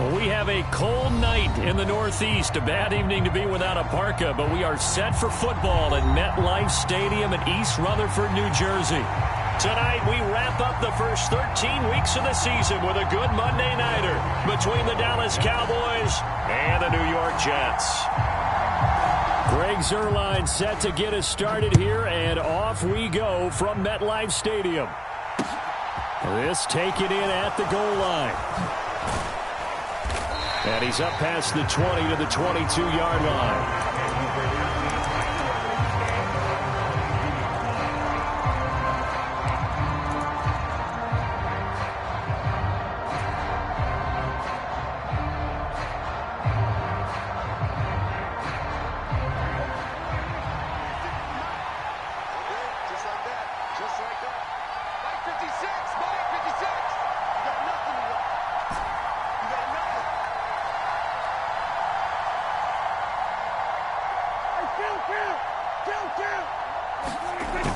Well, we have a cold night in the Northeast. A bad evening to be without a parka, but we are set for football at MetLife Stadium in East Rutherford, New Jersey. Tonight, we wrap up the first 13 weeks of the season with a good Monday nighter between the Dallas Cowboys and the New York Jets. Greg Zuerlein set to get us started here, and off we go from MetLife Stadium. This taken in at the goal line. And he's up past the 20 to the 22-yard line.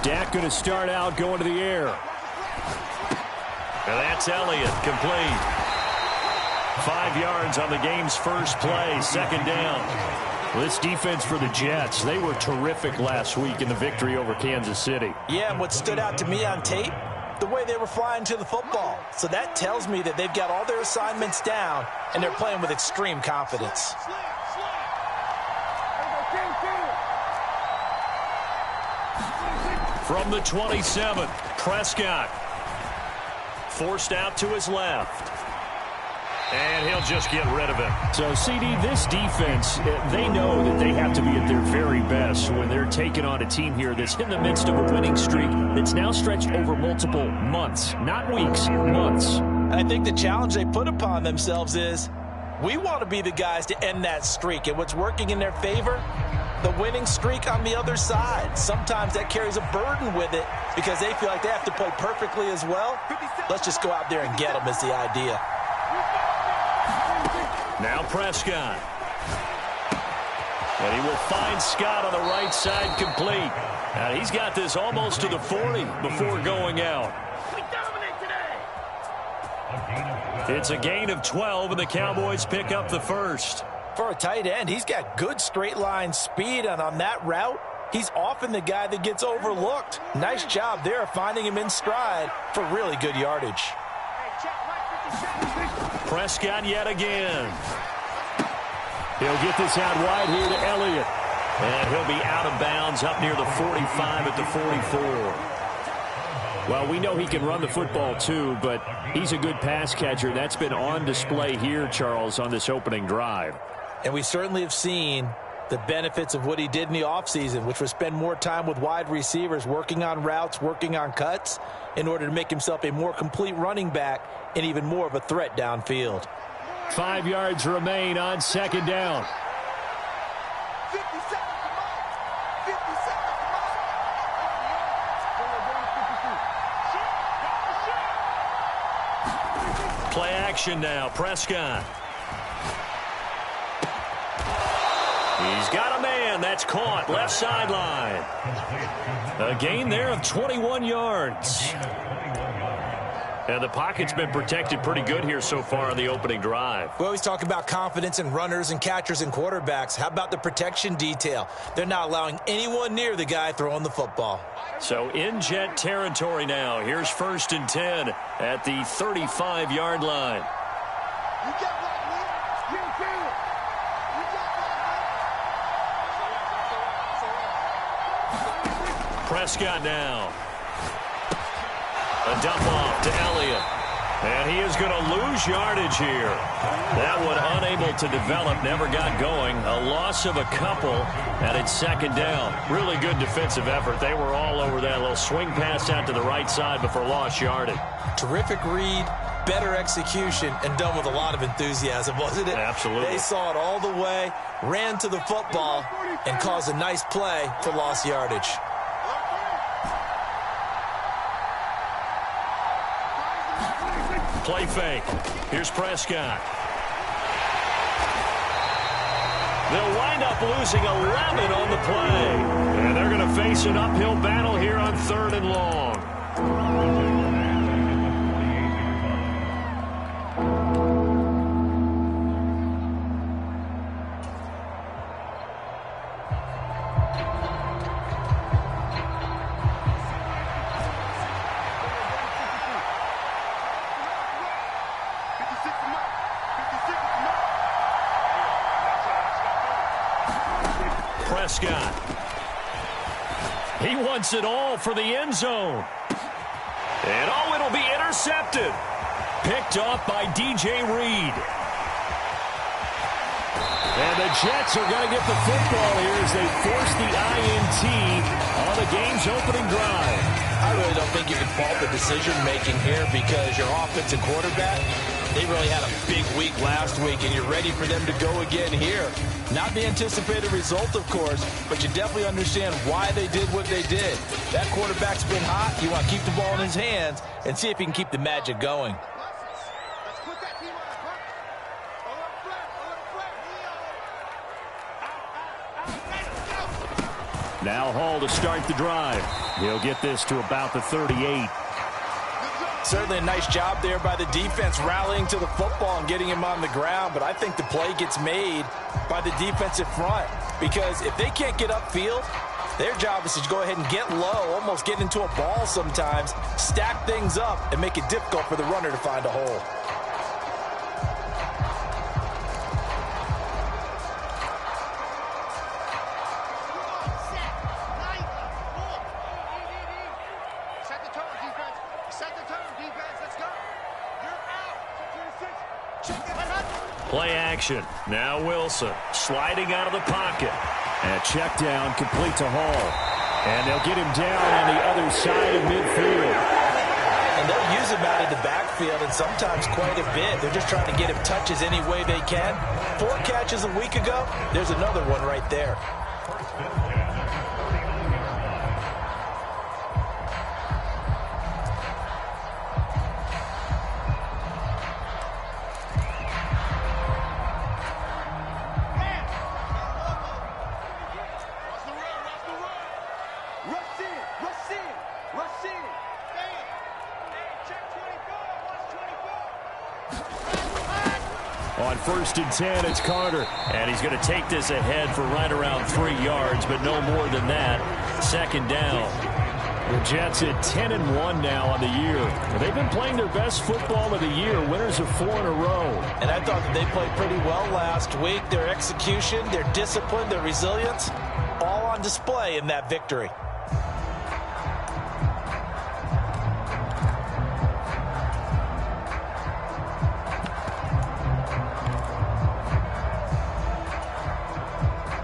Dak going to start out going to the air. And that's Elliott, complete. 5 yards on the game's first play, second down. Well, this defense for the Jets, they were terrific last week in the victory over Kansas City. Yeah, and what stood out to me on tape, the way they were flying to the football. So that tells me that they've got all their assignments down, and they're playing with extreme confidence. From the 27, Prescott forced out to his left. And he'll just get rid of it. So, CD, this defense, they know that they have to be at their very best when they're taking on a team here that's in the midst of a winning streak that's now stretched over multiple months, not weeks, months. And I think the challenge they put upon themselves is we want to be the guys to end that streak. And what's working in their favor? The winning streak on the other side. Sometimes that carries a burden with it because they feel like they have to play perfectly as well. Let's just go out there and get them is the idea. Now Prescott. And he will find Scott on the right side, complete. And he's got this almost to the 40 before going out. It's a gain of 12, and the Cowboys pick up the first. For a tight end, he's got good straight line speed, and on that route, he's often the guy that gets overlooked. Nice job there finding him in stride for really good yardage. Prescott yet again. He'll get this out wide here to Elliott. And he'll be out of bounds up near the 45 at the 44. Well, we know he can run the football too, but he's a good pass catcher. That's been on display here, Charles, on this opening drive. And we certainly have seen the benefits of what he did in the offseason, which was spend more time with wide receivers, working on routes, working on cuts, in order to make himself a more complete running back and even more of a threat downfield. 5 yards remain on second down. 50 seconds. 50 seconds. Play action now. Prescott. He's got a man. That's caught. Left sideline. A gain there of 21 yards. And the pocket's been protected pretty good here so far on the opening drive. We always talk about confidence in runners and catchers and quarterbacks. How about the protection detail? They're not allowing anyone near the guy throwing the football. So in Jet territory now. Here's 1st and 10 at the 35-yard line. Prescott now. A dump off to Elliott. And he is going to lose yardage here. That one unable to develop, never got going. A loss of a couple, and it's second down. Really good defensive effort. They were all over that little swing pass out to the right side before lost yardage. Terrific read, better execution, and done with a lot of enthusiasm, wasn't it? Absolutely. They saw it all the way, ran to the football, and caused a nice play for lost yardage. Play fake. Here's Prescott. They'll wind up losing 11 on the play. And they're going to face an uphill battle here on 3rd and long. Prescott. He wants it all for the end zone. And oh, it'll be intercepted. Picked off by DJ Reed. And the Jets are going to get the football here as they force the INT on the game's opening drive. I really don't think you can fault the decision-making here because your offensive quarterback, they really had a big week last week, and you're ready for them to go again here. Not the anticipated result, of course, but you definitely understand why they did what they did. That quarterback's been hot. You want to keep the ball in his hands and see if he can keep the magic going. Now Hall to start the drive. He'll get this to about the 38. Certainly a nice job there by the defense rallying to the football and getting him on the ground, but I think the play gets made by the defensive front because if they can't get upfield, their job is to go ahead and get low, almost get into a ball sometimes, stack things up, and make it difficult for the runner to find a hole. Play action. Now Wilson sliding out of the pocket. And check down complete to Hall. And they'll get him down on the other side of midfield. And they'll use him out of the backfield and sometimes quite a bit. They're just trying to get him touches any way they can. 4 catches a week ago. There's another one right there. On 1st and 10, it's Carter. And he's going to take this ahead for right around 3 yards, but no more than that. 2nd down. The Jets at 10-1 now on the year. They've been playing their best football of the year. Winners of 4 in a row. And I thought that they played pretty well last week. Their execution, their discipline, their resilience, all on display in that victory.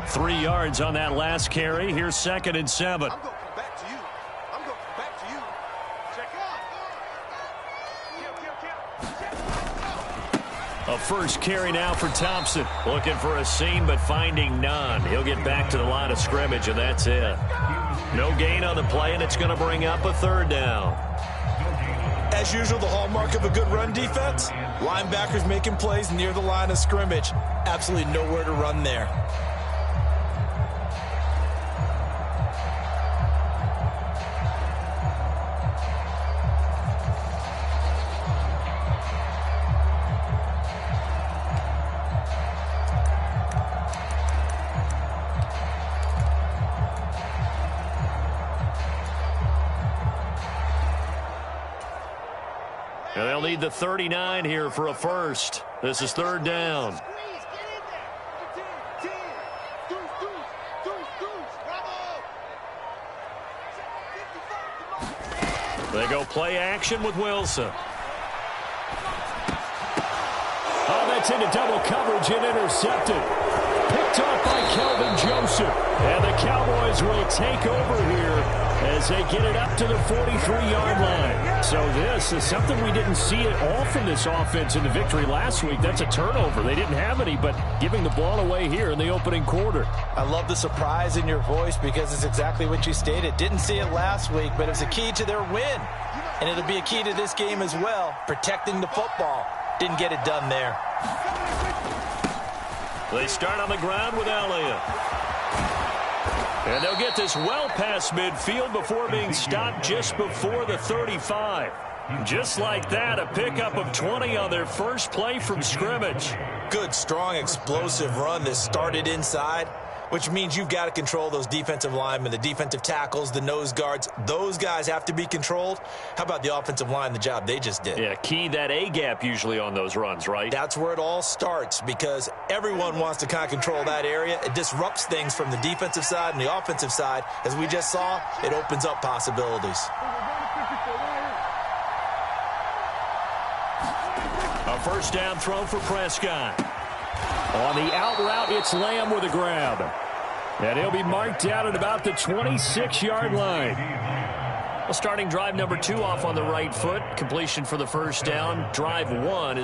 Three yards on that last carry. Here's 2nd and 7. I'm going to come back to you. I'm going to come back to you. Check out. A first carry now for Thompson. Looking for a seam, but finding none. He'll get back to the line of scrimmage, and that's it. No gain on the play, and it's going to bring up a 3rd down. As usual, the hallmark of a good run defense, linebackers making plays near the line of scrimmage. Absolutely nowhere to run there. And they'll need the 39 here for a first. This is 3rd down. They go play action with Wilson. Oh, that's into double coverage and intercepted. Picked off by Kelvin Joseph. And the Cowboys will take over here as they get it up to the 43-yard line. So this is something we didn't see it all from this offense in the victory last week. That's a turnover. They didn't have any, but giving the ball away here in the opening quarter. I love the surprise in your voice because it's exactly what you stated. Didn't see it last week, but it was a key to their win. And it'll be a key to this game as well, protecting the football. Didn't get it done there. They start on the ground with Elliott. And they'll get this well past midfield before being stopped just before the 35. Just like that, a pickup of 20 on their first play from scrimmage. Good, strong, explosive run that started inside. which means you've got to control those defensive linemen, the defensive tackles, the nose guards. Those guys have to be controlled. How about the offensive line, the job they just did? Yeah, key that A-gap usually on those runs, right? That's where it all starts because everyone wants to kind of control that area. It disrupts things from the defensive side and the offensive side. As we just saw, it opens up possibilities. A first down throw for Prescott. On the out route, it's Lamb with a grab. And he'll be marked out at about the 26-yard line. Well, starting drive number 2 off on the right foot. Completion for the first down. Drive 1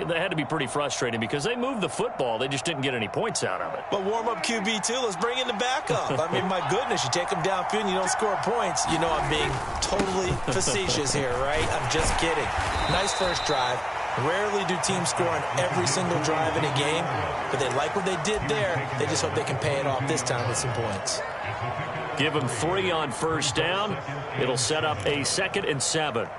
they had to be pretty frustrating because they moved the football. They just didn't get any points out of it. But warm-up QB, too. Let's bring in the backup. I mean, my goodness, you take them downfield and you don't score points. You know I'm being totally facetious here, right? I'm just kidding. Nice first drive. Rarely do teams score on every single drive in a game, but they like what they did there. They just hope they can pay it off this time with some points. Give them 3 on first down. It'll set up a 2nd and 7.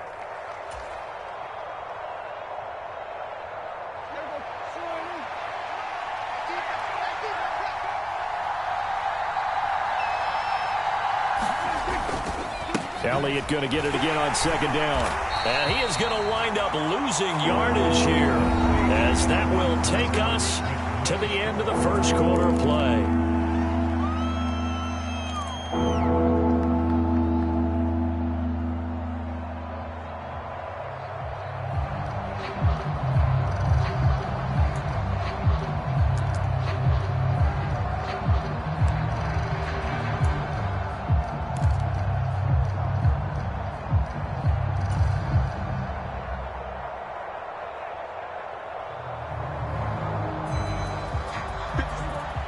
Elliott going to get it again on 2nd down. And he is going to wind up losing yardage here as that will take us to the end of the first quarter of play.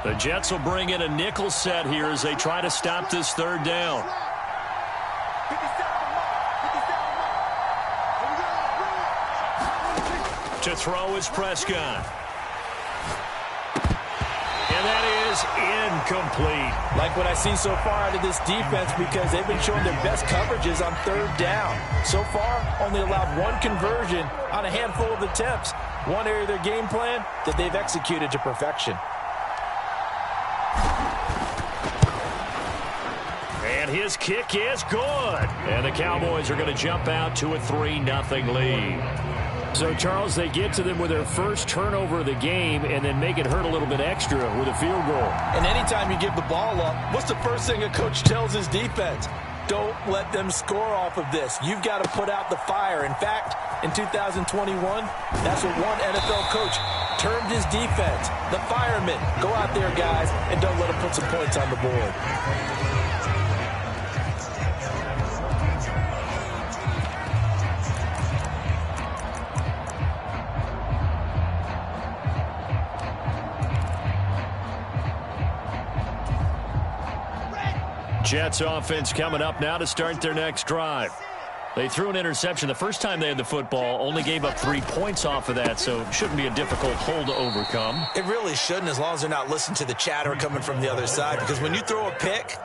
The Jets will bring in a nickel set here as they try to stop this 3rd down. To throw is Prescott. And that is incomplete. Like what I've seen so far out of this defense because they've been showing their best coverages on 3rd down. So far, only allowed 1 conversion on a handful of attempts. One area of their game plan that they've executed to perfection. And his kick is good. And the Cowboys are going to jump out to a 3-0 lead. So, Charles, they get to them with their first turnover of the game and then make it hurt a little bit extra with a field goal. And anytime you give the ball up, what's the first thing a coach tells his defense? Don't let them score off of this. You've got to put out the fire. In fact, in 2021, that's what one NFL coach termed his defense. The firemen. Go out there, guys, and don't let them put some points on the board. Jets offense coming up now to start their next drive. They threw an interception the first time they had the football, only gave up 3 points off of that, so it shouldn't be a difficult hole to overcome. It really shouldn't, as long as they're not listening to the chatter coming from the other side, because when you throw a pick,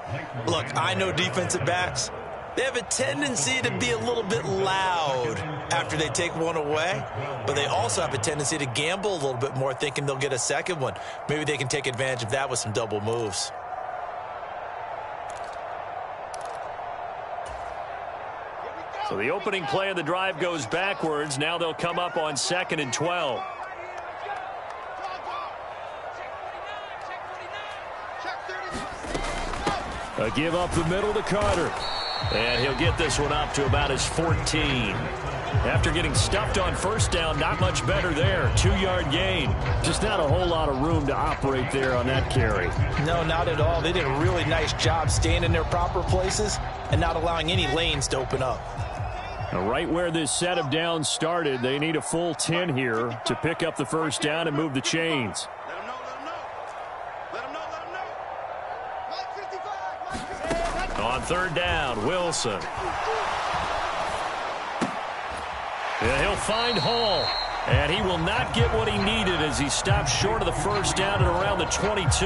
look, I know defensive backs, they have a tendency to be a little bit loud after they take one away, but they also have a tendency to gamble a little bit more, thinking they'll get a second one. Maybe they can take advantage of that with some double moves. So the opening play of the drive goes backwards. Now they'll come up on 2nd and 12. A give up the middle to Carter. And he'll get this one up to about his 14. After getting stuffed on first down, not much better there. 2-yard gain. Just not a whole lot of room to operate there on that carry. No, not at all. They did a really nice job staying in their proper places and not allowing any lanes to open up. Now, right where this set of downs started, they need a full 10 here to pick up the first down and move the chains. Let him know, let him know. Let him know, let him know. On 3rd down, Wilson. Yeah, he'll find Hall. And he will not get what he needed as he stops short of the first down at around the 22.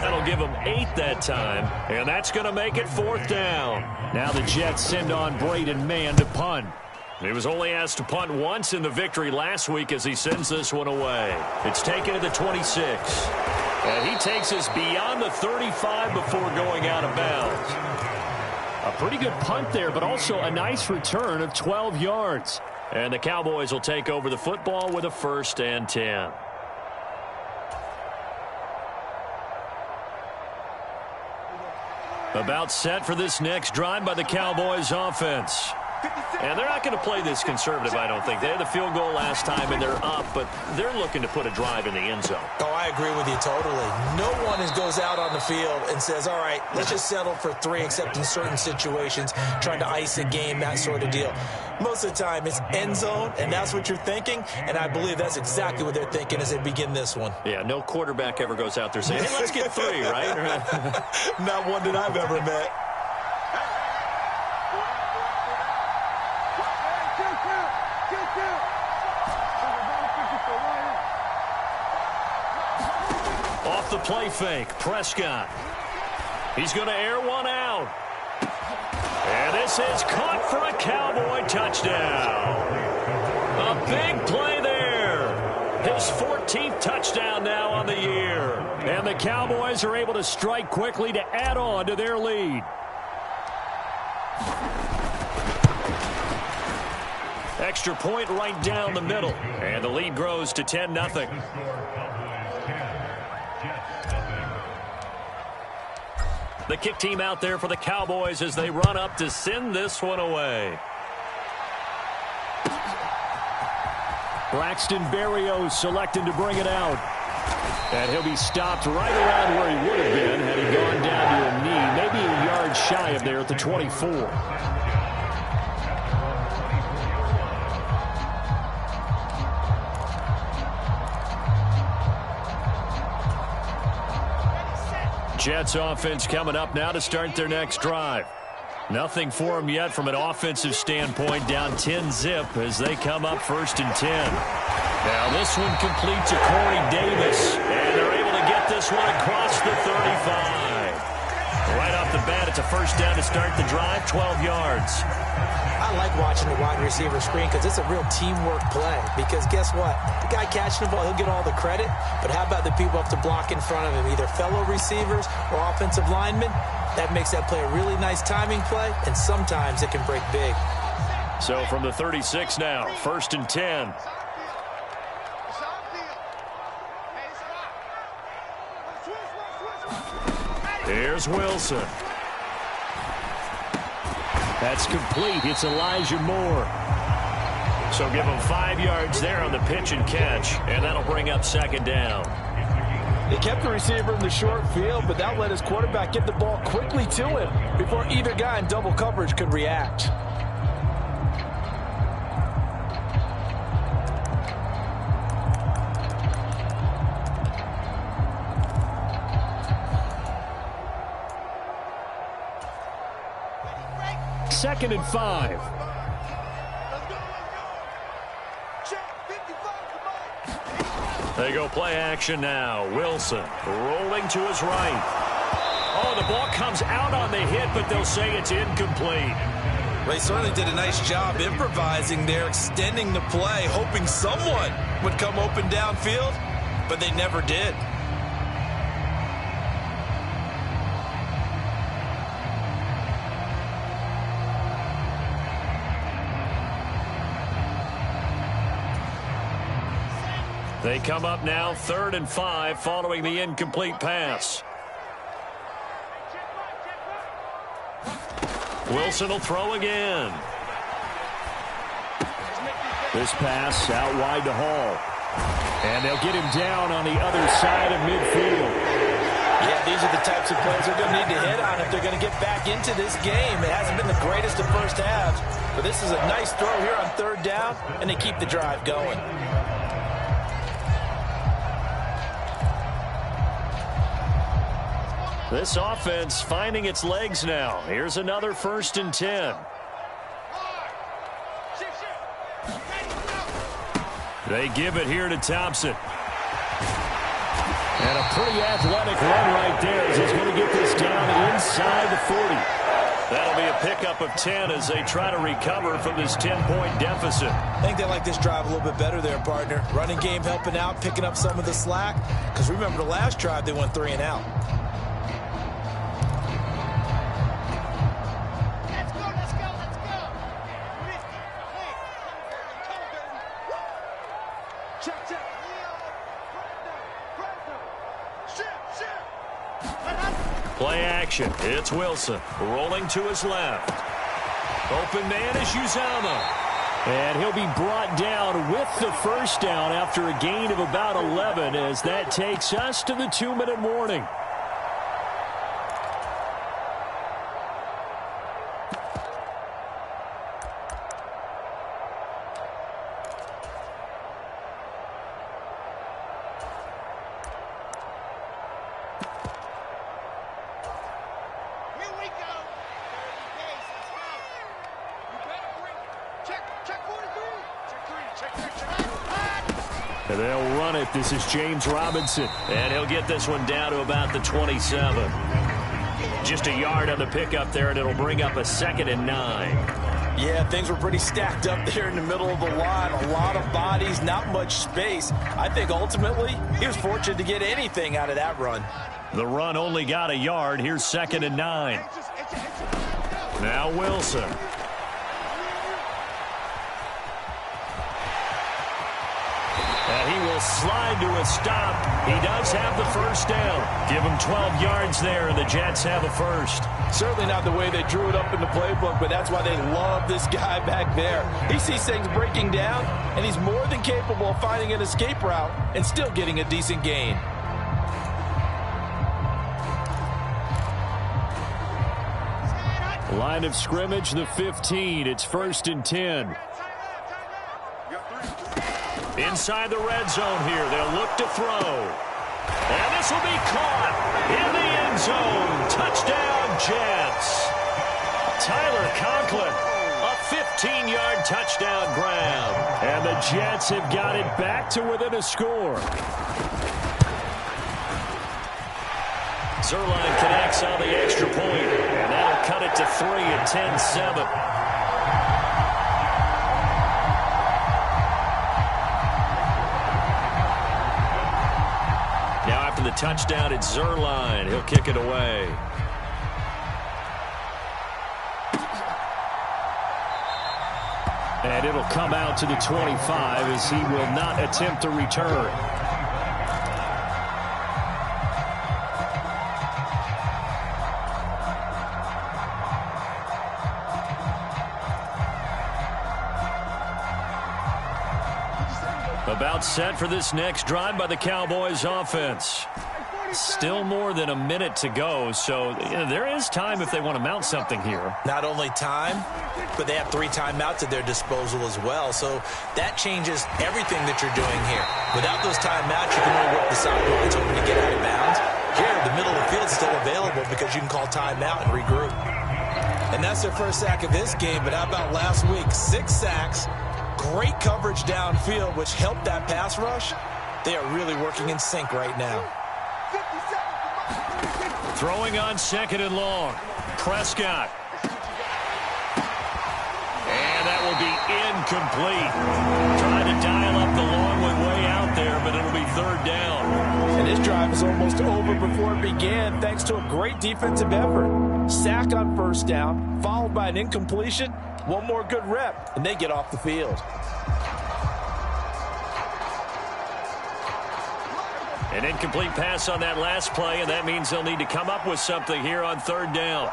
That'll give him 8 that time, and that's going to make it 4th down. Now the Jets send on Braden Mann to punt. He was only asked to punt once in the victory last week as he sends this one away. It's taken to the 26. And he takes us beyond the 35 before going out of bounds. A pretty good punt there, but also a nice return of 12 yards. And the Cowboys will take over the football with a 1st and 10. About set for this next drive by the Cowboys offense. And they're not going to play this conservative, I don't think. They had the field goal last time, and they're up, but they're looking to put a drive in the end zone. Oh, I agree with you totally. No one goes out on the field and says, all right, let's just settle for 3, except in certain situations, trying to ice a game, that sort of deal. Most of the time, it's end zone, and that's what you're thinking, and I believe that's exactly what they're thinking as they begin this one. Yeah, no quarterback ever goes out there saying, hey, let's get 3, right? Not one that I've ever met. Off the play fake, Prescott. He's going to air one out. And this is caught for a Cowboy touchdown. A big play there. His 14th touchdown now on the year. And the Cowboys are able to strike quickly to add on to their lead. Extra point right down the middle. And the lead grows to 10-0. The kick team out there for the Cowboys as they run up to send this one away. Braxton Berrios selecting to bring it out. And he'll be stopped right around where he would have been had he gone down to a knee, maybe a yard shy of there at the 24. Jets offense coming up now to start their next drive. Nothing for them yet from an offensive standpoint, down 10-zip as they come up 1st and 10. Now this one complete to Corey Davis, and they're able to get this one across the 35. Right off the bat, it's a 1st down to start the drive, 12 yards. I like watching the wide receiver screen because it's a real teamwork play. Because guess what? The guy catching the ball, he'll get all the credit. But how about the people up to block in front of him, either fellow receivers or offensive linemen? That makes that play a really nice timing play, and sometimes it can break big. So from the 36 now, 1st and 10. Here's Wilson. That's complete. It's Elijah Moore. So give him 5 yards there on the pitch and catch, and that'll bring up 2nd down. They kept the receiver in the short field, but that let his quarterback get the ball quickly to him before either guy in double coverage could react. Second and 5. They go play action now. Wilson rolling to his right. Oh, the ball comes out on the hit, but they'll say it's incomplete. They certainly did a nice job improvising there, extending the play, hoping someone would come open downfield, but they never did. They come up now 3rd and 5 following the incomplete pass. Wilson will throw again. This pass out wide to Hall. And they'll get him down on the other side of midfield. Yeah, these are the types of plays they're going to need to hit on if they're going to get back into this game. It hasn't been the greatest of first halves, but this is a nice throw here on 3rd down, and they keep the drive going. This offense finding its legs now. Here's another 1st and 10. They give it here to Thompson. And a pretty athletic run right there as he's going to get this down inside the 40. That'll be a pickup of 10 as they try to recover from this 10-point deficit. I think they like this drive a little bit better there, partner. Running game helping out, picking up some of the slack. Because remember the last drive, they went 3 and out. Let's go, let's go, let's go. Check, check. Play action. It's Wilson rolling to his left. Open man is Uzama. And he'll be brought down with the first down after a gain of about 11 as that takes us to the 2-minute warning. And they'll run it. This is James Robinson. And he'll get this one down to about the 27. Just a yard on the pickup there, and it'll bring up a 2nd and 9. Yeah, things were pretty stacked up there in the middle of the line. A lot of bodies, not much space. I think ultimately he was fortunate to get anything out of that run. The run only got a yard. Here's 2nd and 9. Now Wilson. And he will slide to a stop. He does have the first down. Give him 12 yards there, and the Jets have a first. Certainly not the way they drew it up in the playbook, but that's why they love this guy back there. He sees things breaking down, and he's more than capable of finding an escape route and still getting a decent gain. Line of scrimmage, the 15. It's 1st and 10. Inside the red zone here. They'll look to throw. And this will be caught in the end zone. Touchdown, Jets. Tyler Conklin, a 15-yard touchdown grab. And the Jets have got it back to within a score. Zerline connects on the extra point, and that'll cut it to 3 at 10-7. The touchdown, it's Zerline. He'll kick it away. And it'll come out to the 25 as he will not attempt to return. About set for this next drive by the Cowboys offense. Still more than a minute to go, so there is time if they want to mount something here. Not only time, but they have 3 timeouts at their disposal as well, so that changes everything that you're doing here. Without those timeouts, you can only work the sidelines hoping to get out of bounds. Here, the middle of the field is still available because you can call timeout and regroup. And that's their first sack of this game, but how about last week? 6 sacks. Great coverage downfield, which helped that pass rush. They are really working in sync right now. Throwing on 2nd and long. Prescott. And that will be incomplete. Trying to dial up the long one way out there, but it'll be 3rd down. And this drive is almost over before it began, thanks to a great defensive effort. Sack on 1st down, followed by an incompletion. One more good rep, and they get off the field. An incomplete pass on that last play, and that means they'll need to come up with something here on 3rd down.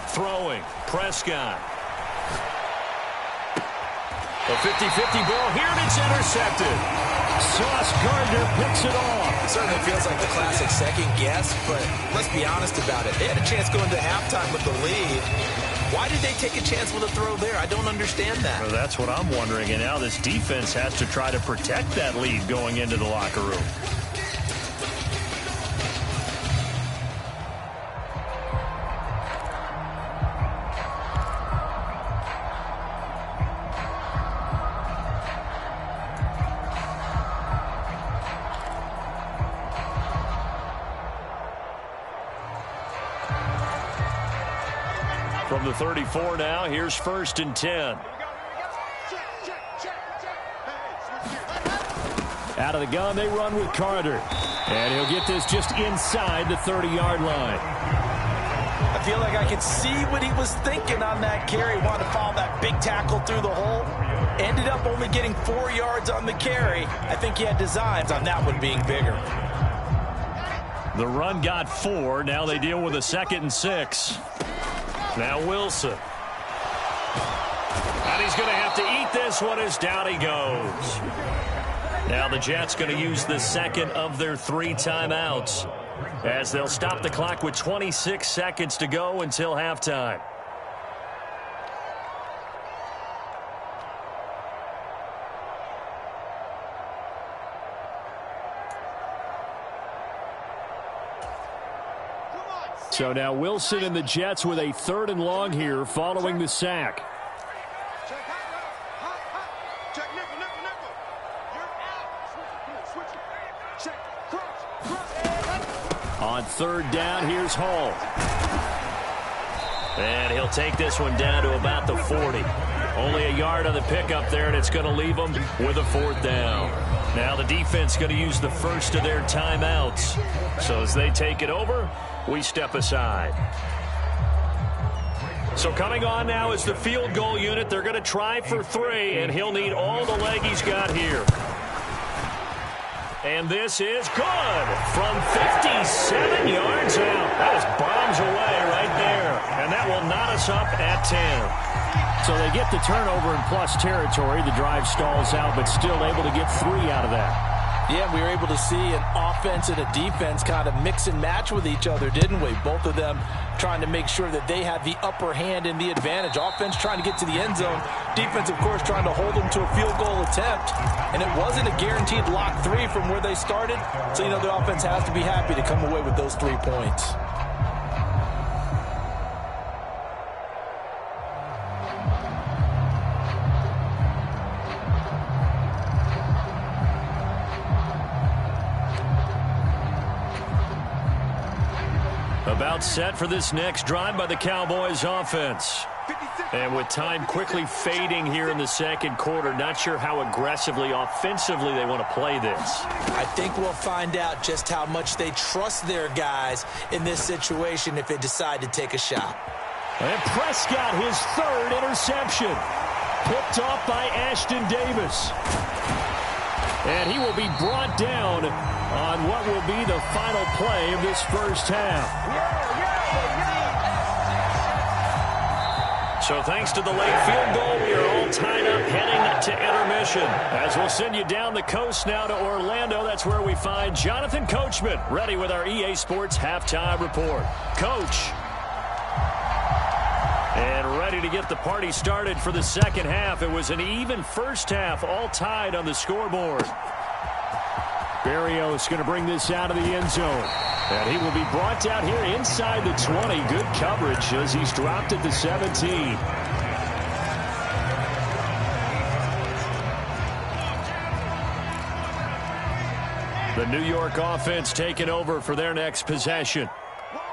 Throwing, Prescott. A 50-50 ball here, and it's intercepted. Sauce Gardner picks it off. It certainly feels like the classic second guess, but let's be honest about it. They had a chance going to halftime with the lead. Why did they take a chance with a throw there? I don't understand that. Well, that's what I'm wondering, and now this defense has to try to protect that lead going into the locker room. From the 34 now, here's 1st and 10. Out of the gun, they run with Carter. And he'll get this just inside the 30-yard line. I feel like I could see what he was thinking on that carry. Wanted to follow that big tackle through the hole. Ended up only getting 4 yards on the carry. I think he had designs on that one being bigger. The run got 4. Now they deal with a 2nd and 6. Now Wilson. And he's going to have to eat this one as down he goes. Now the Jets going to use the second of their 3 timeouts as they'll stop the clock with 26 seconds to go until halftime. So now Wilson and the Jets with a 3rd and long here following the sack. On 3rd down, here's Hall. And he'll take this one down to about the 40. Only a yard on the pickup there, and it's going to leave them with a 4th down. Now the defense going to use the first of their timeouts. So as they take it over, we step aside. So coming on now is the field goal unit. They're going to try for 3, and he'll need all the leg he's got here. And this is good from 57 yards out. That was bombs away right there. And that will knot us up at 10. So they get the turnover in plus territory. The drive stalls out, but still able to get 3 out of that. Yeah, we were able to see an offense and a defense kind of mix and match with each other, didn't we? Both of them trying to make sure that they had the upper hand and the advantage. Offense trying to get to the end zone. Defense, of course, trying to hold them to a field goal attempt. And it wasn't a guaranteed lock 3 from where they started. So, the offense has to be happy to come away with those 3 points. About set for this next drive by the Cowboys offense. And with time quickly fading here in the second quarter, not sure how aggressively, offensively they want to play this. I think we'll find out just how much they trust their guys in this situation if they decide to take a shot. And Prescott, his 3rd interception. Picked off by Ashton Davis. And he will be brought down on what will be the final play of this first half. So thanks to the late field goal, we are all tied up heading to intermission. As we'll send you down the coast now to Orlando, that's where we find Jonathan Coachman ready with our EA Sports Halftime Report. Coach. And ready to get the party started for the second half. It was an even first half, all tied on the scoreboard. Berrios going to bring this out of the end zone. And he will be brought down here inside the 20. Good coverage as he's dropped at the 17. The New York offense taking over for their next possession.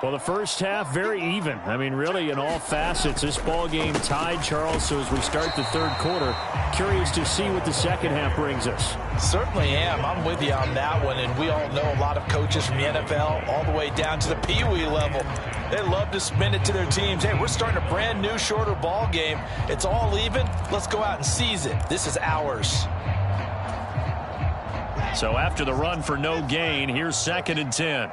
Well, the first half, very even. I mean, really, in all facets, this ball game tied, Charles. So as we start the third quarter, curious to see what the second half brings us. Certainly am. I'm with you on that one. And we all know a lot of coaches from the NFL all the way down to the Pee Wee level. They love to spin it to their teams. Hey, we're starting a brand new, shorter ball game. It's all even. Let's go out and seize it. This is ours. So after the run for no gain, here's 2nd and 10.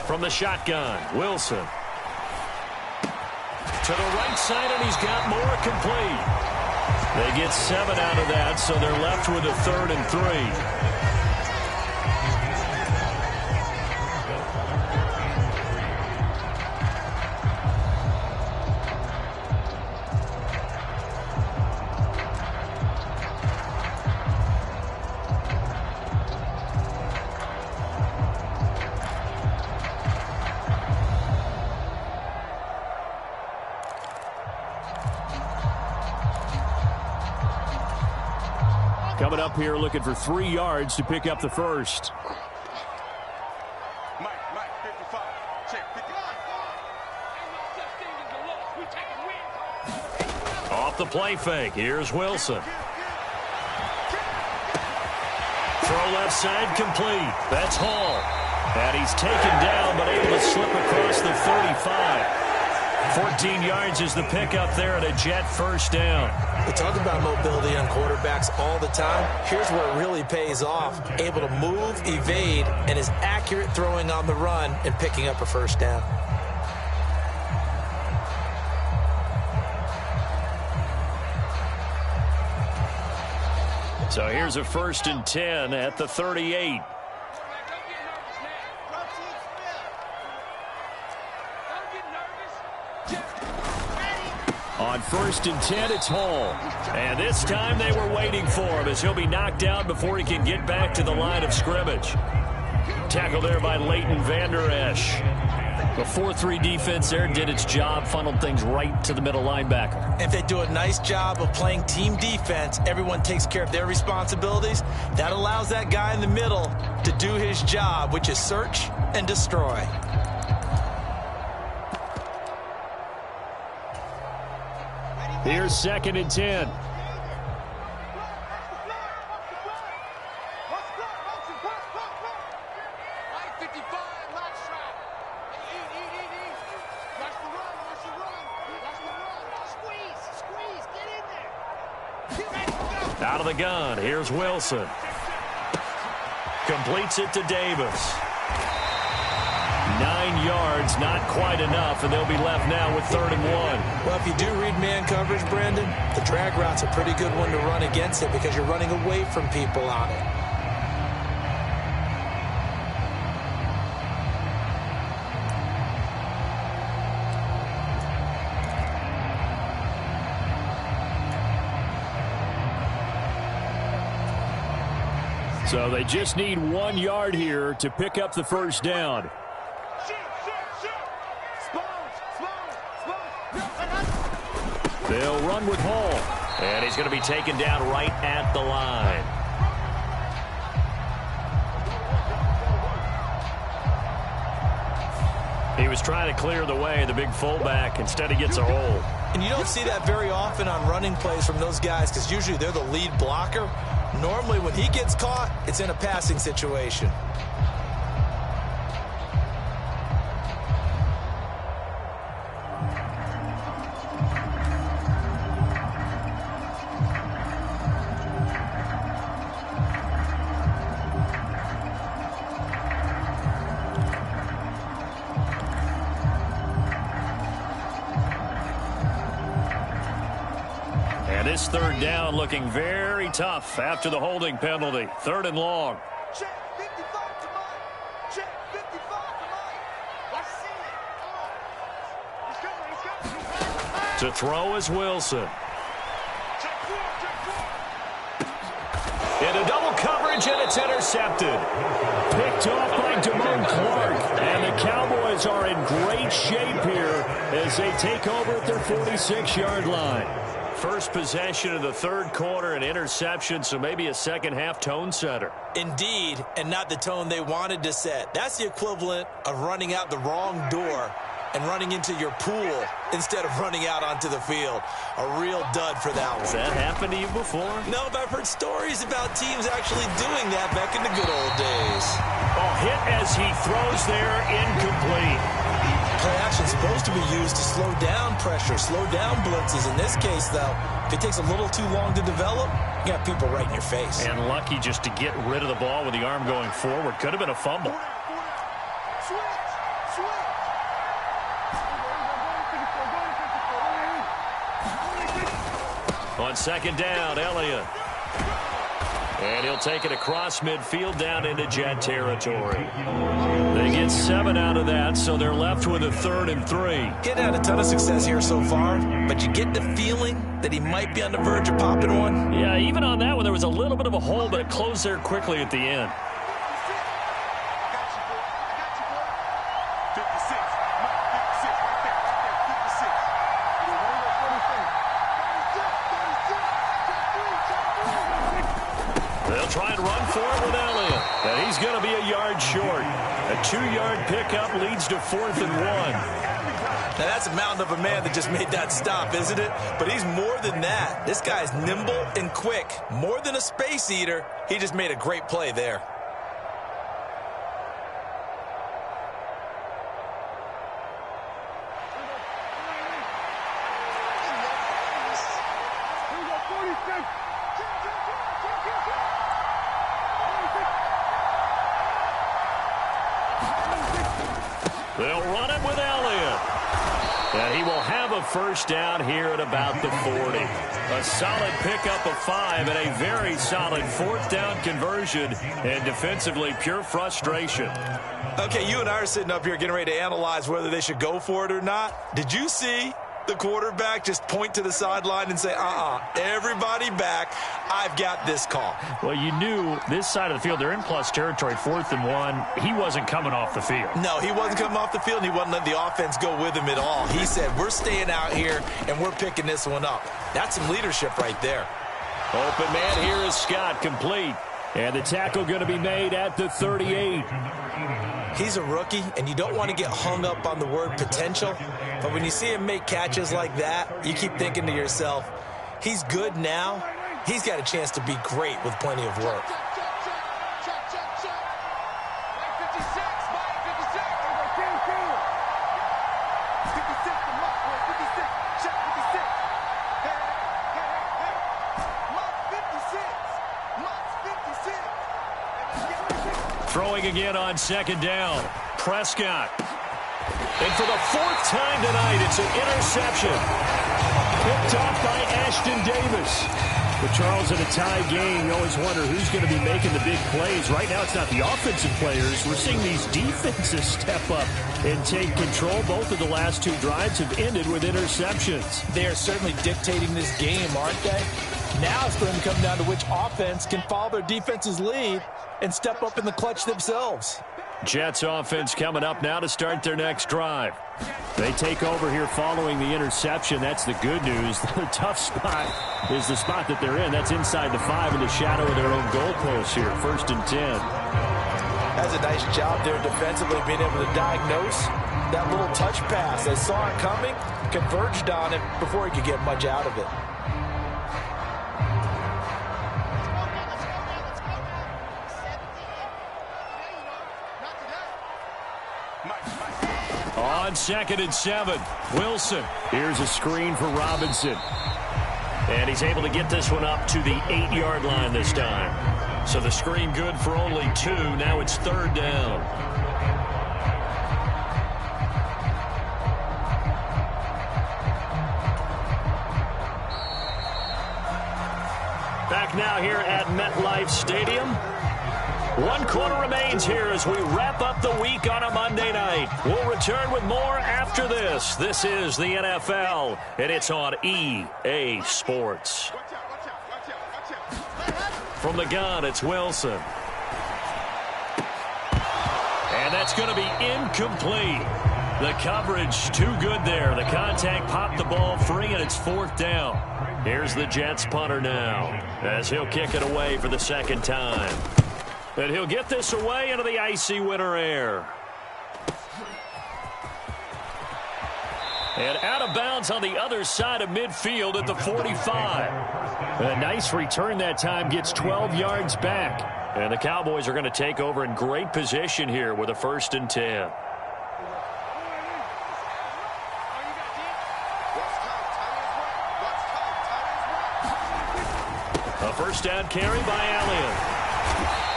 From the shotgun, Wilson. To the right side, and he's got more complete. They get 7 out of that, so they're left with a 3rd and 3. Coming up here looking for 3 yards to pick up the first. Mike, 55. Check, 55. Off the play fake. Here's Wilson. Throw left side complete. That's Hall. And he's taken down but able to slip across the 35. 14 yards is the pickup there at a Jet first down. We talk about mobility on quarterbacks all the time. Here's where it really pays off. Able to move, evade, and is accurate throwing on the run and picking up a first down. So here's a 1st and 10 at the 38. On 1st and 10, it's Hall. And this time they were waiting for him as he'll be knocked out before he can get back to the line of scrimmage. Tackled there by Leighton Vander Esch. The 4-3 defense there did its job, funneled things right to the middle linebacker. If they do a nice job of playing team defense, everyone takes care of their responsibilities. That allows that guy in the middle to do his job, which is search and destroy. Here's 2nd and 10. Out of the gun, here's Wilson. Completes it to Davis. 9 yards, not quite enough, and they'll be left now with 3rd and 1. Well, if you do read man coverage, Brandon, the drag route's a pretty good one to run against it because you're running away from people on it. So they just need 1 yard here to pick up the first down. They'll run with Hall. And he's going to be taken down right at the line. He was trying to clear the way, the big fullback. Instead, he gets a hole. And you don't see that very often on running plays from those guys because usually they're the lead blocker. Normally, when he gets caught, it's in a passing situation. This 3rd down looking very tough after the holding penalty. 3rd and long. Check 55 to Mike. Check 55 to Mike. Let's see it. Come on. He's coming. To throw is Wilson. Into double coverage, and it's intercepted. Picked off by Damone Clark. And the Cowboys are in great shape here as they take over at their 46-yard line. First possession of the 3rd quarter, an interception, so maybe a second-half tone setter. Indeed, and not the tone they wanted to set. That's the equivalent of running out the wrong door and running into your pool instead of running out onto the field. A real dud for that one. Has that happened to you before? No, but I've heard stories about teams actually doing that back in the good old days. Oh, hit as he throws there, incomplete. Play action's supposed to be used to slow down pressure, slow down blitzes. In this case, though, if it takes a little too long to develop, you got people right in your face. And lucky just to get rid of the ball with the arm going forward. Could have been a fumble. On 2nd down, Elliott. And he'll take it across midfield down into Jet territory. They get 7 out of that, so they're left with a 3rd and 3. Getting had a ton of success here so far, but you get the feeling that he might be on the verge of popping one. Yeah, even on that one, there was a little bit of a hole, but it closed there quickly at the end. They'll try and run for it with Elliott. And he's going to be a yard short. A 2-yard pickup leads to 4th and 1. Now, that's a mountain of a man that just made that stop, isn't it? But he's more than that. This guy's nimble and quick. More than a space eater. He just made a great play there. They'll run it with Elliott. And he will have a first down here at about the 40. A solid pickup of 5 and a very solid 4th down conversion. And defensively, pure frustration. Okay, you and I are sitting up here getting ready to analyze whether they should go for it or not. Did you see the quarterback just point to the sideline and say, everybody back, I've got this call? Well, you knew this side of the field, they're in plus territory, 4th and 1. He wasn't coming off the field. No, he wasn't coming off the field, and he wasn't letting the offense go with him at all. He said, we're staying out here, and we're picking this one up. That's some leadership right there. Open man here is Scott, complete. And the tackle going to be made at the 38. He's a rookie, and you don't want to get hung up on the word potential. But when you see him make catches like that, you keep thinking to yourself, he's good now. He's got a chance to be great with plenty of work. Throwing again on 2nd down. Prescott. And for the 4th time tonight, it's an interception. Picked off by Ashton Davis. But Charles, in a tie game, you always wonder who's going to be making the big plays. Right now, it's not the offensive players. We're seeing these defenses step up and take control. Both of the last 2 drives have ended with interceptions. They are certainly dictating this game, aren't they? Now it's going to come down to which offense can follow their defense's lead and step up in the clutch themselves. Jets offense coming up now to start their next drive. They take over here following the interception. That's the good news. The tough spot is the spot that they're in. That's inside the 5 in the shadow of their own goalpost here. 1st and 10. That's a nice job there defensively, being able to diagnose that little touch pass. They saw it coming, converged on it before he could get much out of it. On 2nd and 7, Wilson. Here's a screen for Robinson. And he's able to get this one up to the 8-yard line this time. So the screen good for only 2. Now it's 3rd down. Back now here at MetLife Stadium. 1 quarter remains here as we wrap up the week on a Monday night. We'll return with more after this. This is the NFL, and it's on EA Sports. From the gun, it's Wilson. And that's going to be incomplete. The coverage too good there. The contact popped the ball free, and it's 4th down. Here's the Jets punter now as he'll kick it away for the 2nd time. And he'll get this away into the icy winter air. And out of bounds on the other side of midfield at the 45. A nice return that time, gets 12 yards back. And the Cowboys are going to take over in great position here with a 1st and 10. A 1st down carry by Elliott.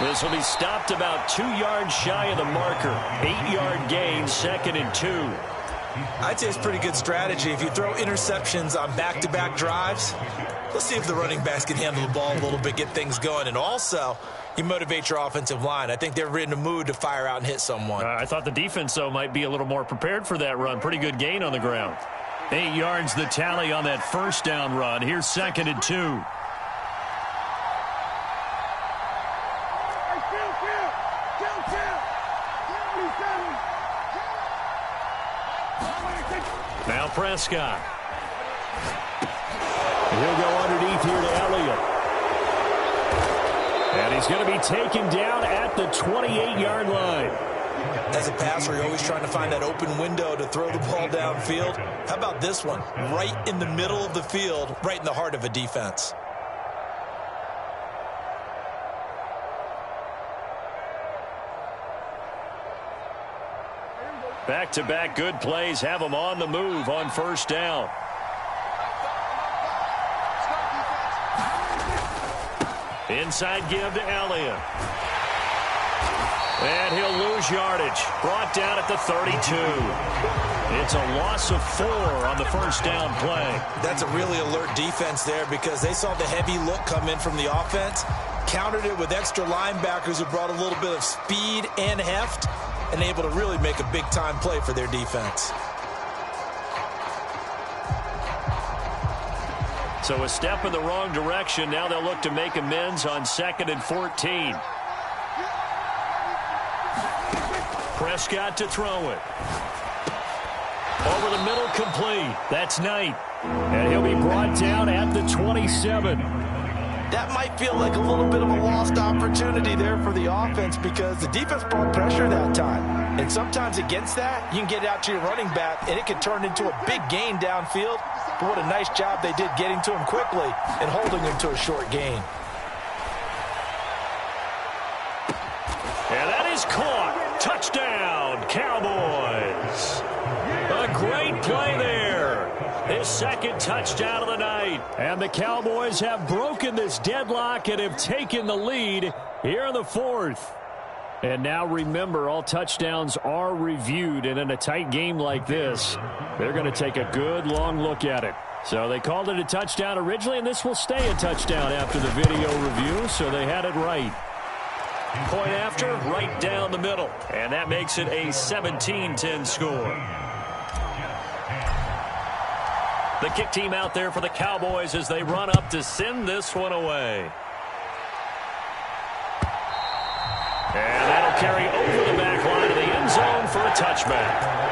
This will be stopped about 2 yards shy of the marker. 8-yard gain, 2nd and 2. I'd say it's pretty good strategy. If you throw interceptions on back-to-back drives, let's see if the running backs can handle the ball a little bit, get things going. And also, you motivate your offensive line. I think they're in the mood to fire out and hit someone. I thought the defense, though, might be a little more prepared for that run. Pretty good gain on the ground. 8 yards the tally on that 1st down run. Here's 2nd and 2. Now Prescott. He'll go underneath here to Elliott. And He's going to be taken down at the 28-yard line. As a passer, you're always trying to find that open window to throw the ball downfield. How about this one? Right in the middle of the field, right in the heart of a defense. Back-to-back good plays have them on the move on first down. Inside give to Elliott. And he'll lose yardage. Brought down at the 32. It's a loss of 4 on the first down play. That's a really alert defense there because they saw the heavy look come in from the offense, countered it with extra linebackers who brought a little bit of speed and heft, and able to really make a big-time play for their defense. So a step in the wrong direction. Now they'll look to make amends on 2nd and 14. Prescott to throw it. Over the middle, complete. That's Knight. And he'll be brought down at the 27. That might feel like a little bit of a lost opportunity there for the offense because the defense brought pressure that time. And sometimes against that, you can get it out to your running back, and it can turn into a big gain downfield. But what a nice job they did getting to him quickly and holding him to a short gain. And that is caught. Touchdown, Cowboys. A great play there. His second touchdown of the night. And the Cowboys have broken this deadlock and have taken the lead here in the 4th. And now remember, all touchdowns are reviewed. And in a tight game like this, they're going to take a good long look at it. So they called it a touchdown originally, and this will stay a touchdown after the video review. So they had it right. Point after, right down the middle. And that makes it a 17-10 score. The kick team out there for the Cowboys as they run up to send this one away. And that'll carry over the back line of the end zone for a touchback.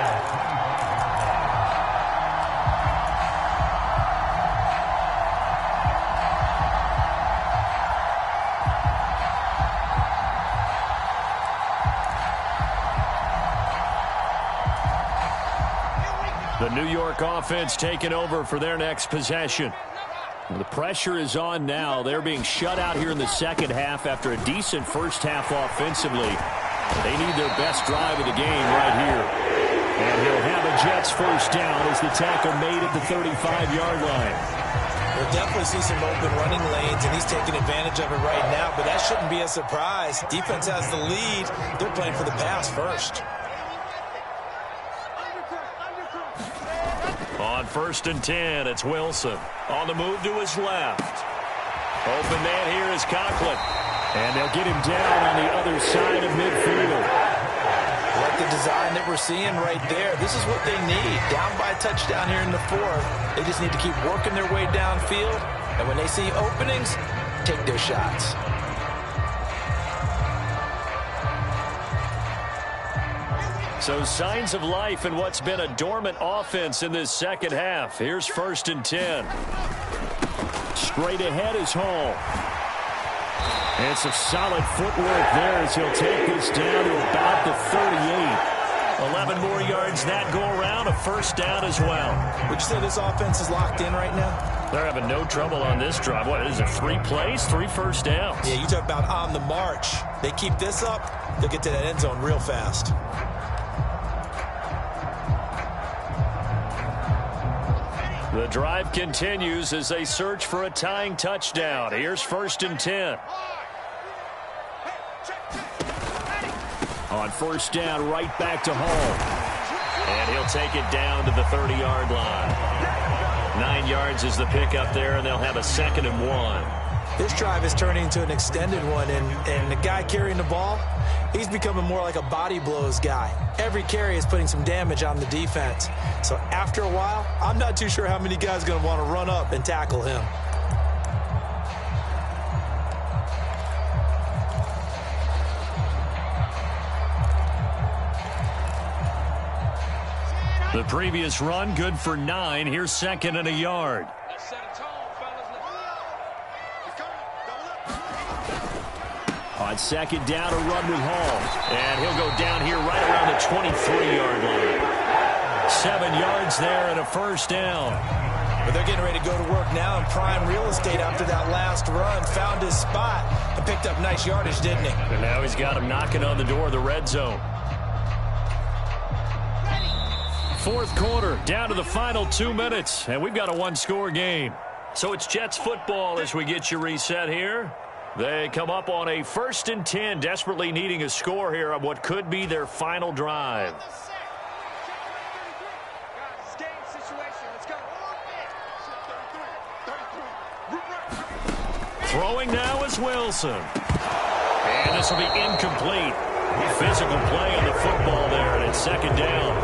The New York offense taking over for their next possession. The pressure is on now. They're being shut out here in the second half after a decent first half offensively. They need their best drive of the game right here. And he'll have a Jets first down as the tackle made at the 35-yard line. We'll definitely see some open running lanes, and he's taking advantage of it right now, but that shouldn't be a surprise. Defense has the lead. They're playing for the pass first. On 1st and 10, it's Wilson. On the move to his left. Open man here is Conklin. And they'll get him down on the other side of midfield. Like the design that we're seeing right there. This is what they need. Down by a touchdown here in the 4th. They just need to keep working their way downfield. And when they see openings, take their shots. So signs of life in what's been a dormant offense in this second half. Here's 1st and 10. Straight ahead is Hall. And some solid footwork there as he'll take this down to about the 38. 11 more yards that go around, a first down as well. Would you say this offense is locked in right now? They're having no trouble on this drive. What is it, 3 plays, 3 first downs? Yeah, you talk about on the march. They keep this up, they'll get to that end zone real fast. The drive continues as they search for a tying touchdown. Here's 1st and 10. On first down, right back to Hall. And he'll take it down to the 30-yard line. 9 yards is the pickup there, and they'll have a 2nd and 1. This drive is turning into an extended one, and the guy carrying the ball, he's becoming more like a body blows guy. Every carry is putting some damage on the defense. So after a while, I'm not too sure how many guys are going to want to run up and tackle him. The previous run, good for 9. Here's 2nd and a yard. On second down, a run with Hall. And he'll go down here right around the 23-yard line. 7 yards there and a first down. But they're getting ready to go to work now in prime real estate after that last run. Found his spot and picked up nice yardage, didn't he? And now he's got him knocking on the door of the red zone. Fourth quarter, down to the final 2 minutes, and we've got a one-score game. So it's Jets football as we get you reset here. They come up on a 1st and 10, desperately needing a score here on what could be their final drive. Throwing now is Wilson. And this will be incomplete. Physical play on the football there, and it's second down.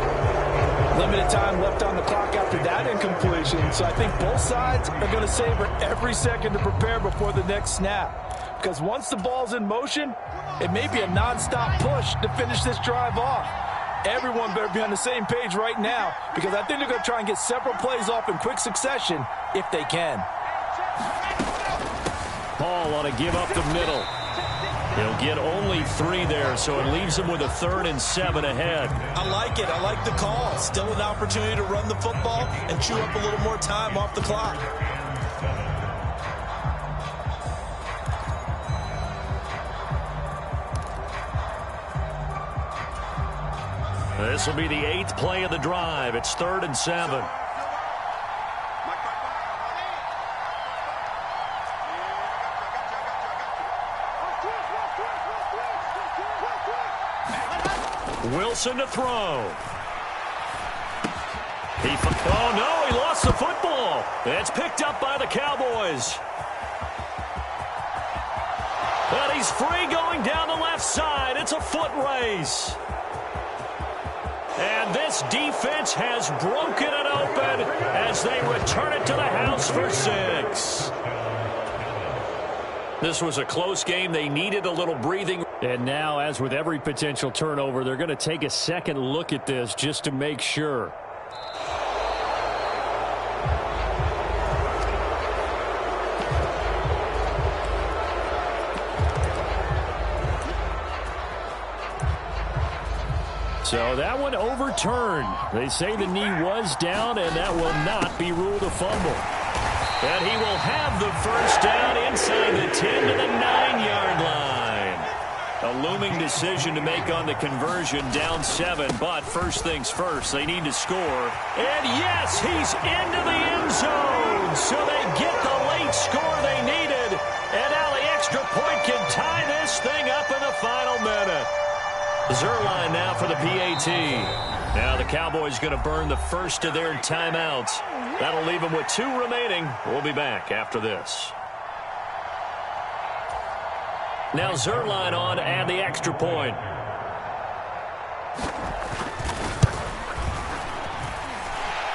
Limited time left on the clock after that incompletion, so I think both sides are going to savor every second to prepare before the next snap. Because once the ball's in motion, it may be a nonstop push to finish this drive off. Everyone better be on the same page right now, because I think they're going to try and get several plays off in quick succession if they can. Paul ought to give up the middle. He'll get only 3 there, so it leaves him with a 3rd and 7 ahead. I like it. I like the call. Still an opportunity to run the football and chew up a little more time off the clock. This will be the 8th play of the drive. It's 3rd and 7. Wilson to throw. Oh, no, he lost the football. It's picked up by the Cowboys. But he's free going down the left side. It's a foot race. And this defense has broken it open as they return it to the house for 6. This was a close game. They needed a little breathing. And now, as with every potential turnover, they're going to take a second look at this just to make sure. So that one overturned. They say the knee was down, and that will not be ruled a fumble. And he will have the first down inside the 10 to the 9-yard line. A looming decision to make on the conversion, down 7. But first things first, they need to score. And yes, he's into the end zone. So they get the late score they needed. And now the extra point can tie this thing up in the final minute. Zuerlein now for the PAT. Now the Cowboys going to burn the first of their timeouts. That'll leave them with 2 remaining. We'll be back after this. Now Zuerlein on to add the extra point.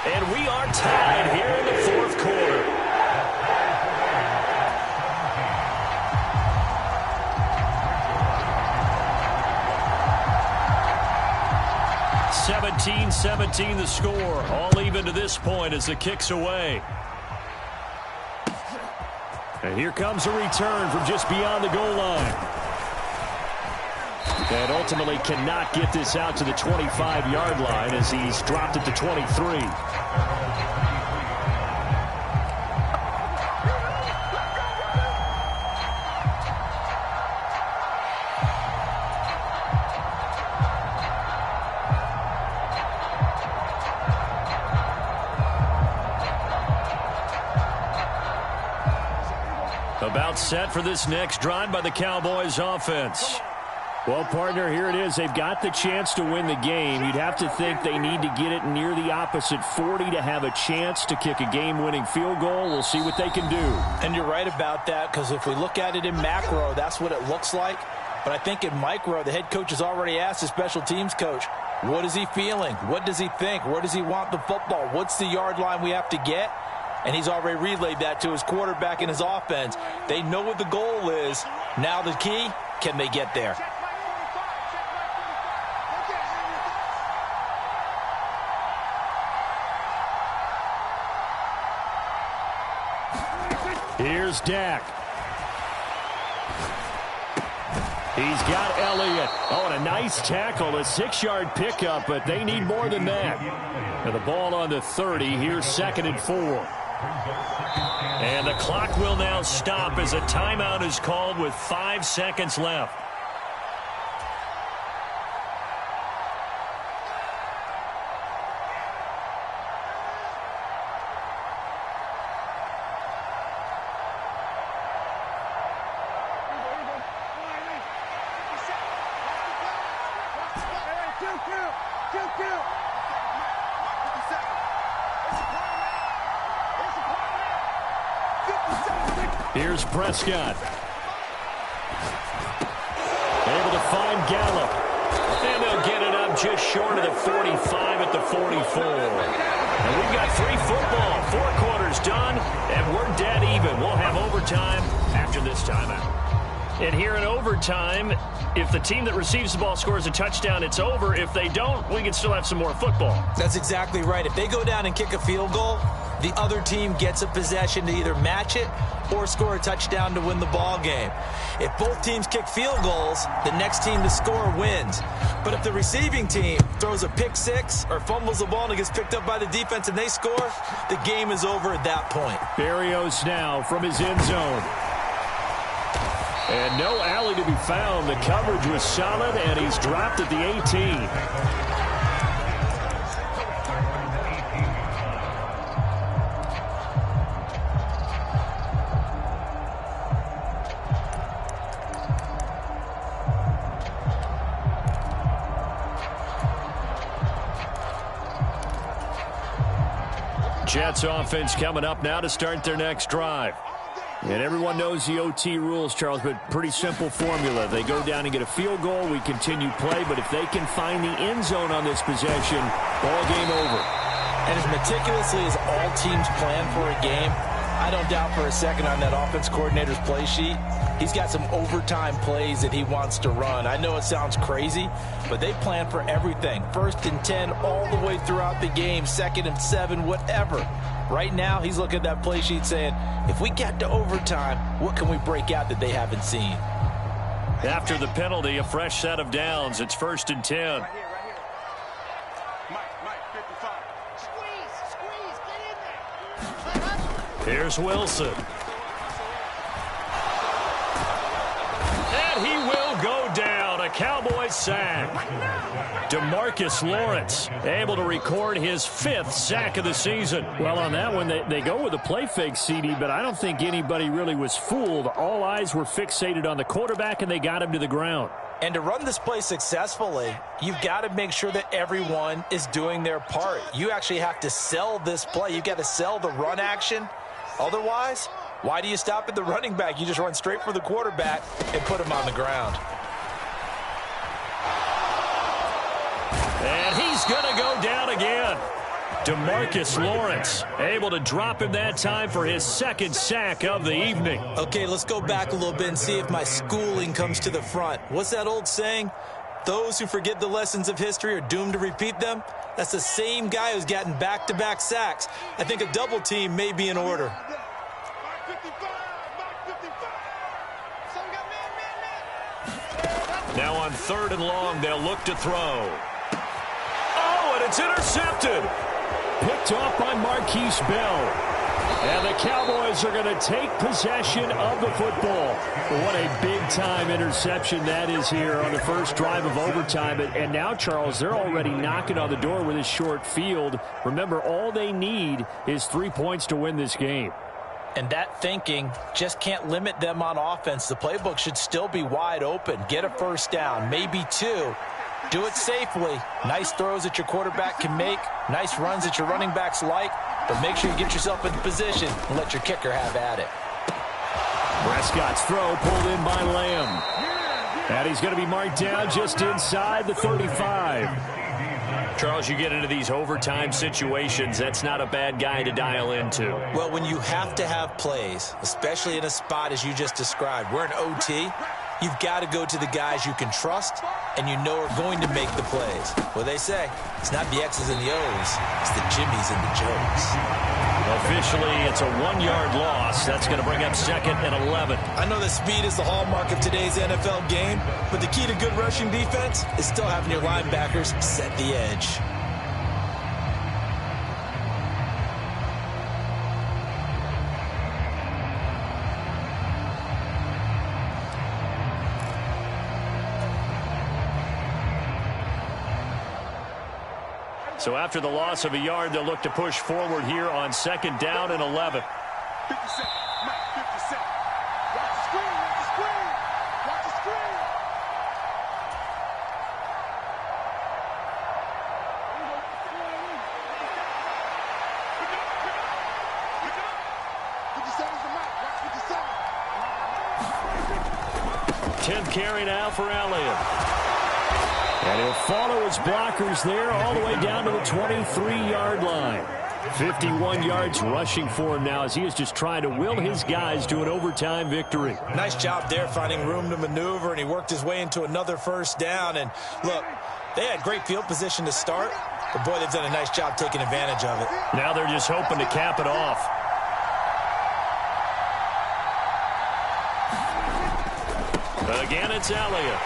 And we are tied here in the fourth quarter. (17-17) the score. All even to this point as the kick's away. And here comes a return from just beyond the goal line. And ultimately cannot get this out to the 25-yard line as he's dropped at the 23. About set for this next drive by the Cowboys offense. Well, partner, here it is. They've got the chance to win the game. You'd have to think they need to get it near the opposite 40 to have a chance to kick a game-winning field goal. We'll see what they can do. And you're right about that, because if we look at it in macro, that's what it looks like. But I think in micro, the head coach has already asked the special teams coach, what is he feeling? What does he think? Where does he want the football? What's the yard line we have to get? And he's already relayed that to his quarterback and his offense. They know what the goal is. Now the key, can they get there? Here's Dak. He's got Elliott. Oh, and a nice tackle, a 6-yard pickup, but they need more than that. And the ball on the 30. Here's 2nd and 4. And the clock will now stop as a timeout is called with 5 seconds left. Here's Prescott. Able to find Gallup. And they'll get it up just short of the 45 at the 44. And we've got 3 football, 4 quarters done, and we're dead even. We'll have overtime after this timeout. And here in overtime, if the team that receives the ball scores a touchdown, it's over. If they don't, we can still have some more football. That's exactly right. If they go down and kick a field goal, the other team gets a possession to either match it or score a touchdown to win the ball game. If both teams kick field goals, the next team to score wins. But if the receiving team throws a pick six or fumbles the ball and it gets picked up by the defense and they score, the game is over at that point. Berrios now from his end zone. And no alley to be found. The coverage was solid, and he's dropped at the 18. Jets offense coming up now to start their next drive. And everyone knows the OT rules, Charles, but pretty simple formula. They go down and get a field goal, we continue play, but if they can find the end zone on this possession, ball game over. And as meticulously as all teams plan for a game, I don't doubt for a second on that offense coordinator's play sheet, he's got some overtime plays that he wants to run. I know it sounds crazy, but they plan for everything. 1st and 10 all the way throughout the game, 2nd and 7, whatever. Right now, he's looking at that play sheet saying, if we get to overtime, what can we break out that they haven't seen? After the penalty, a fresh set of downs. It's 1st and 10. Right here. Mike, 55. Squeeze, get in there. Here's Wilson. And he will go down. A Cowboys sack. DeMarcus Lawrence able to record his 5th sack of the season. Well, on that one, they go with a play fake, CD, but I don't think anybody really was fooled. All eyes were fixated on the quarterback, and they got him to the ground. And to run this play successfully, you've got to make sure that everyone is doing their part. You actually have to sell this play. You've got to sell the run action. Otherwise, why do you stop at the running back? You just run straight for the quarterback and put him on the ground. And he's going to go down again. DeMarcus Lawrence able to drop him that time for his 2nd sack of the evening. Okay, let's go back a little bit and see if my schooling comes to the front. What's that old saying? Those who forget the lessons of history are doomed to repeat them. That's the same guy who's gotten back-to-back sacks. I think a double team may be in order. Now on 3rd and long, they'll look to throw. Oh, and it's intercepted. Picked off by Marquise Bell. And the Cowboys are going to take possession of the football. What a big-time interception that is here on the first drive of overtime. And now, Charles, they're already knocking on the door with this short field. Remember, all they need is 3 points to win this game. And that thinking just can't limit them on offense. The playbook should still be wide open. Get a 1st down, maybe 2. Do it safely. Nice throws that your quarterback can make. Nice runs that your running backs like. But make sure you get yourself in position and let your kicker have at it. Prescott's throw pulled in by Lamb. And he's going to be marked down just inside the 35. Charles, you get into these overtime situations, that's not a bad guy to dial into. Well, when you have to have plays, especially in a spot as you just described, we're in OT, you've got to go to the guys you can trust and you know are going to make the plays. Well, they say it's not the X's and the O's, it's the Jimmys and the Joes. Officially, it's a 1-yard loss. That's going to bring up 2nd and 11. I know that speed is the hallmark of today's NFL game, but the key to good rushing defense is still having your linebackers set the edge. So after the loss of a yard, they'll look to push forward here on 2nd down and 11. 50 cent, Mike, 50 cent. Watch the screen, watch the screen. Watch the screen. Pick it up. 57's the Mike, watch 57. 10th carry now for Elliott. And he'll follow his blockers there all the way down to the 23-yard line. 51 yards rushing for him now as he is just trying to will his guys to an overtime victory. Nice job there finding room to maneuver, and he worked his way into another first down. And look, they had great field position to start, but boy, they've done a nice job taking advantage of it. Now they're just hoping to cap it off. Again, it's Elliott.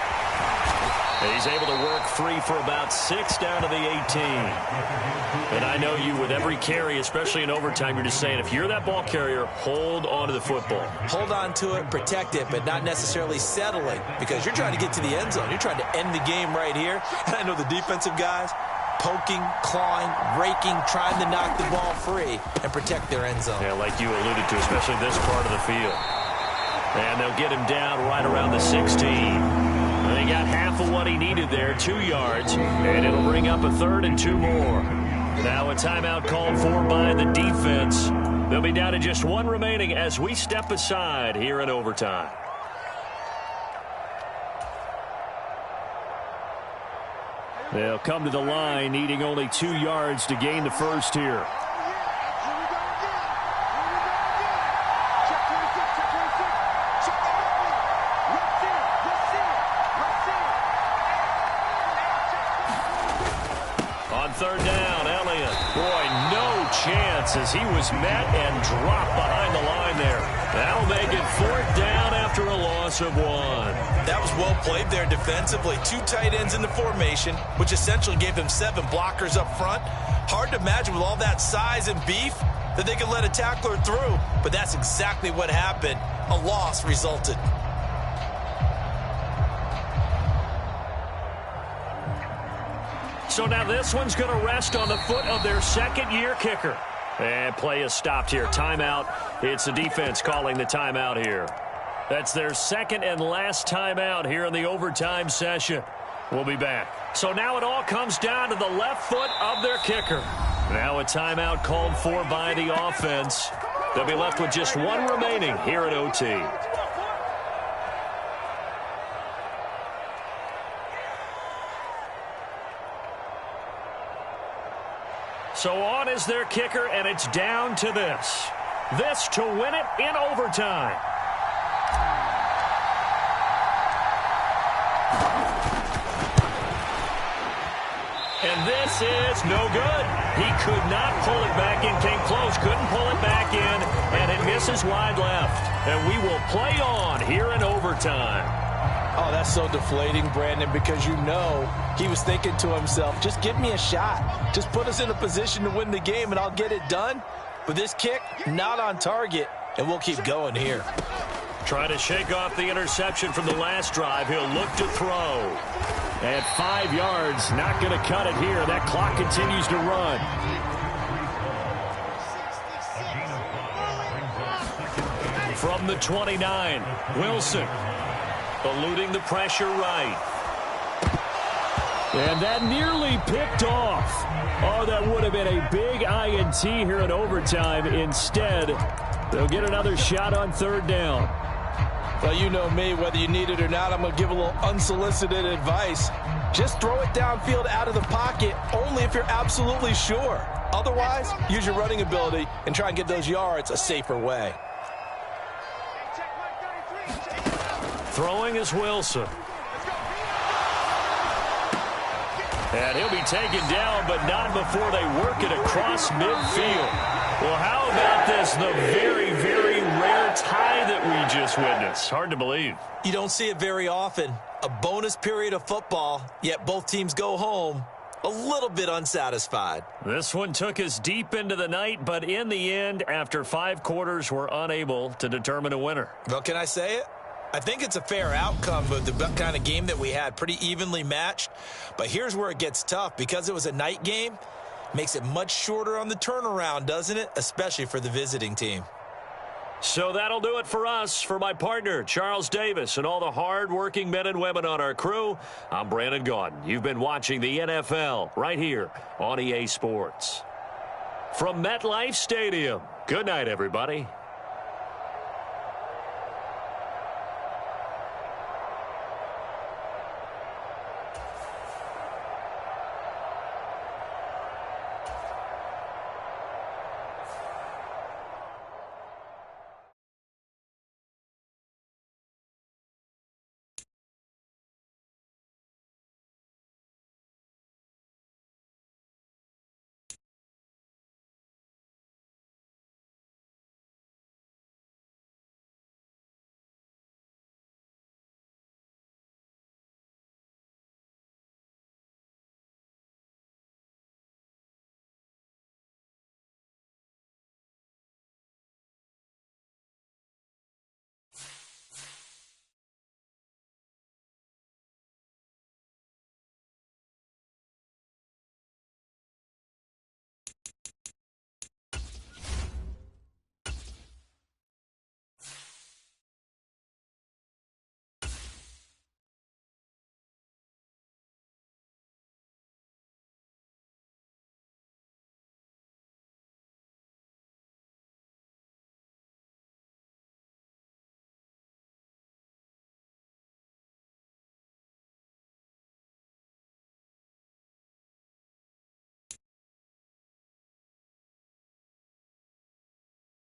He's able to work free for about 6 down to the 18. And I know you, with every carry, especially in overtime, you're just saying, if you're that ball carrier, hold on to the football. Hold on to it, protect it, but not necessarily settling, because you're trying to get to the end zone. You're trying to end the game right here. And I know the defensive guys, poking, clawing, raking, trying to knock the ball free and protect their end zone. Yeah, like you alluded to, especially this part of the field. And they'll get him down right around the 16. And he got half of what he needed there, 2 yards, and it'll bring up a 3rd and 2 more. Now a timeout called for by the defense. They'll be down to just 1 remaining as we step aside here in overtime. They'll come to the line, needing only 2 yards to gain the first here. As he was met and dropped behind the line there. That'll make it 4th down after a loss of 1. That was well played there defensively. 2 tight ends in the formation, which essentially gave them 7 blockers up front. Hard to imagine with all that size and beef that they could let a tackler through, but that's exactly what happened. A loss resulted. So now this one's going to rest on the foot of their 2nd-year kicker. And play is stopped here. Timeout. It's the defense calling the timeout here. That's their 2nd and last timeout here in the overtime session. We'll be back. So now it all comes down to the left foot of their kicker. Now a timeout called for by the offense. They'll be left with just 1 remaining here at OT. So on is their kicker, and it's down to this. This to win it in overtime. And this is no good. He could not pull it back in. Came close, couldn't pull it back in, and it misses wide left. And we will play on here in overtime. Oh, that's so deflating, Brandon, because you know he was thinking to himself, just give me a shot. Just put us in a position to win the game, and I'll get it done. But this kick, not on target, and we'll keep going here. Trying to shake off the interception from the last drive. He'll look to throw. At 5 yards, not going to cut it here. That clock continues to run. From the 29, Wilson. Eluding the pressure right. And that nearly picked off. Oh, that would have been a big INT here in overtime. Instead, they'll get another shot on 3rd down. Well, you know me, whether you need it or not, I'm going to give a little unsolicited advice. Just throw it downfield out of the pocket, only if you're absolutely sure. Otherwise, use your running ability and try and get those yards a safer way. Throwing is Wilson. And he'll be taken down, but not before they work it across midfield. Well, how about this? The very, very rare tie that we just witnessed. Hard to believe. You don't see it very often. A bonus period of football, yet both teams go home a little bit unsatisfied. This one took us deep into the night, but in the end, after 5 quarters, we're unable to determine a winner. Well, can I say it? I think it's a fair outcome of the kind of game that we had, pretty evenly matched. But here's where it gets tough. Because it was a night game, makes it much shorter on the turnaround, doesn't it? Especially for the visiting team. So that'll do it for us. For my partner, Charles Davis, and all the hard-working men and women on our crew, I'm Brandon Gaudin. You've been watching the NFL right here on EA Sports. From MetLife Stadium, good night, everybody.